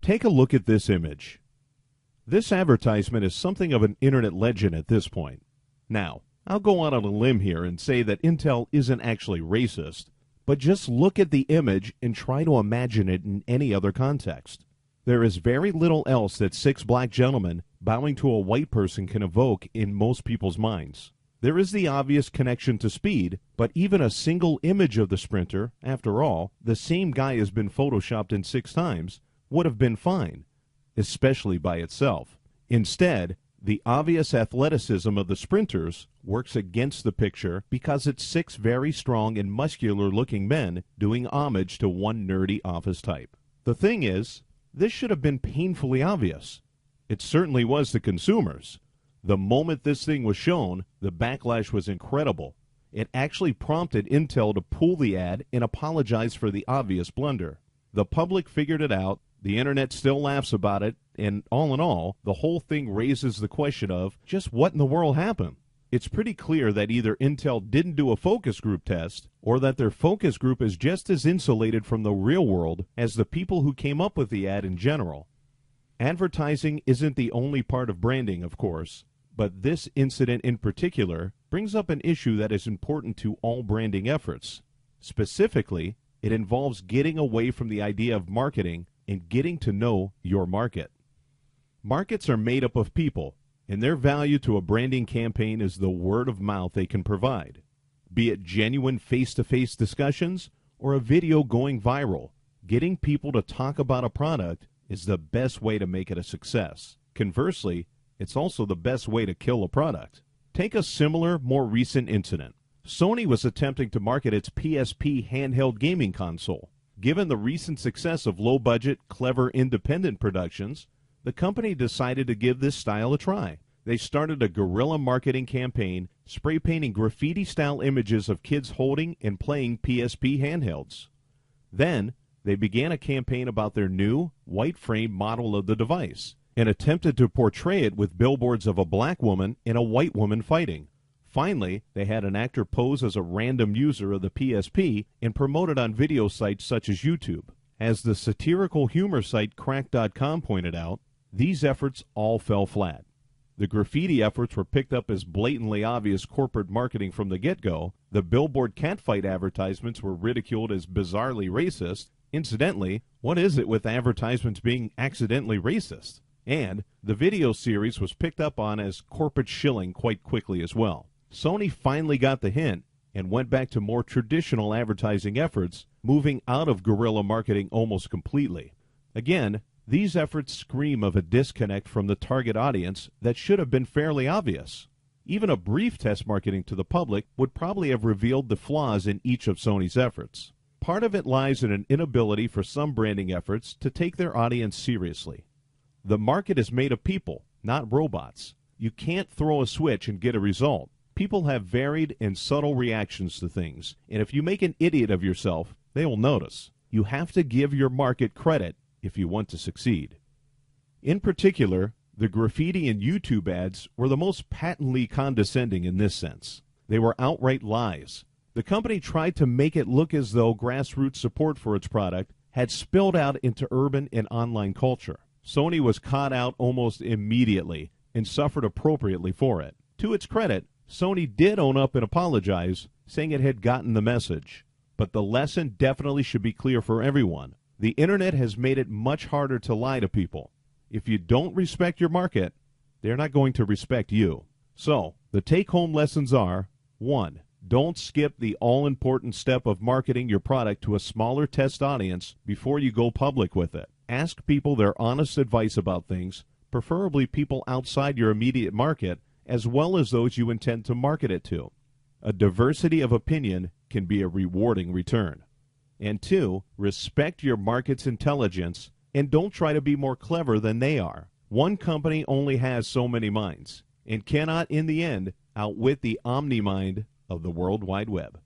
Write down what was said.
Take a look at this image. This advertisement is something of an internet legend at this point. Now, I'll go out on a limb here and say that Intel isn't actually racist, but just look at the image and try to imagine it in any other context. There is very little else that six black gentlemen bowing to a white person can evoke in most people's minds. There is the obvious connection to speed, but even a single image of the sprinter, after all, the same guy has been photoshopped in 6 times, would have been fine, especially by itself. Instead, the obvious athleticism of the sprinters works against the picture because it's 6 very strong and muscular-looking men doing homage to one nerdy office type. The thing is, this should have been painfully obvious. It certainly was to consumers. The moment this thing was shown, the backlash was incredible. It actually prompted Intel to pull the ad and apologize for the obvious blunder. The public figured it out, the internet still laughs about it, and all in all, the whole thing raises the question of just what in the world happened. It's pretty clear that either Intel didn't do a focus group test, or that their focus group is just as insulated from the real world as the people who came up with the ad in general. Advertising isn't the only part of branding, of course, but this incident in particular brings up an issue that is important to all branding efforts. Specifically, it involves getting away from the idea of marketing and getting to know your market. Markets are made up of people, and their value to a branding campaign is the word of mouth they can provide. Be it genuine face-to-face discussions or a video going viral, getting people to talk about a product is the best way to make it a success. Conversely, it's also the best way to kill a product. Take a similar, more recent incident. Sony was attempting to market its PSP handheld gaming console. Given the recent success of low-budget, clever, independent productions, the company decided to give this style a try. They started a guerrilla marketing campaign, spray-painting graffiti-style images of kids holding and playing PSP handhelds. Then, they began a campaign about their new, white-frame model of the device, and attempted to portray it with billboards of a black woman and a white woman fighting. Finally, they had an actor pose as a random user of the PSP and promote it on video sites such as YouTube. As the satirical humor site Crack.com pointed out, these efforts all fell flat. The graffiti efforts were picked up as blatantly obvious corporate marketing from the get-go. The billboard catfight advertisements were ridiculed as bizarrely racist. Incidentally, what is it with advertisements being accidentally racist? And the video series was picked up on as corporate shilling quite quickly as well. Sony finally got the hint and went back to more traditional advertising efforts, moving out of guerrilla marketing almost completely. Again, these efforts scream of a disconnect from the target audience that should have been fairly obvious. Even a brief test marketing to the public would probably have revealed the flaws in each of Sony's efforts. Part of it lies in an inability for some branding efforts to take their audience seriously. The market is made of people, not robots. You can't throw a switch and get a result. People have varied and subtle reactions to things, and if you make an idiot of yourself, they will notice. You have to give your market credit if you want to succeed. In particular, the graffiti and YouTube ads were the most patently condescending in this sense. They were outright lies. The company tried to make it look as though grassroots support for its product had spilled out into urban and online culture. Sony was caught out almost immediately and suffered appropriately for it. To its credit, Sony did own up and apologize, saying it had gotten the message. But the lesson definitely should be clear for everyone. The internet has made it much harder to lie to people. If you don't respect your market, they're not going to respect you. So, the take-home lessons are, 1. Don't skip the all-important step of marketing your product to a smaller test audience before you go public with it. Ask people their honest advice about things, preferably people outside your immediate market, as well as those you intend to market it to. A diversity of opinion can be a rewarding return. And 2, respect your market's intelligence and don't try to be more clever than they are. One company only has so many minds and cannot, in the end, outwit the omni-mind of the World Wide Web.